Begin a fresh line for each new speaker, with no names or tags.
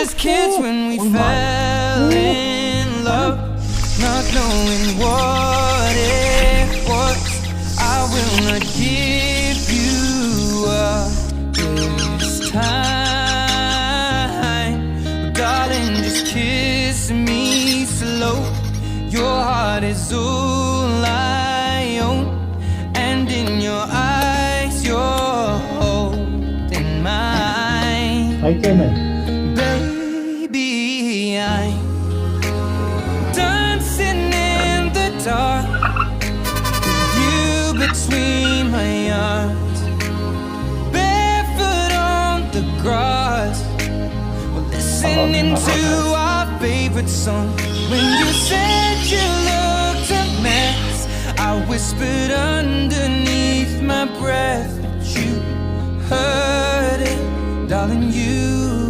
as kids when we fell in love, not knowing what it was. I will not give you up this time, but darling, just kiss me slow. Your heart is all I own, and in your eyes you're holding mine. Baby, I'm dancing in the dark, you between my arms, barefoot on the grass. We're listening to our favorite song. When you said you looked a mess, I whispered underneath my breath, but you heard it, darling. You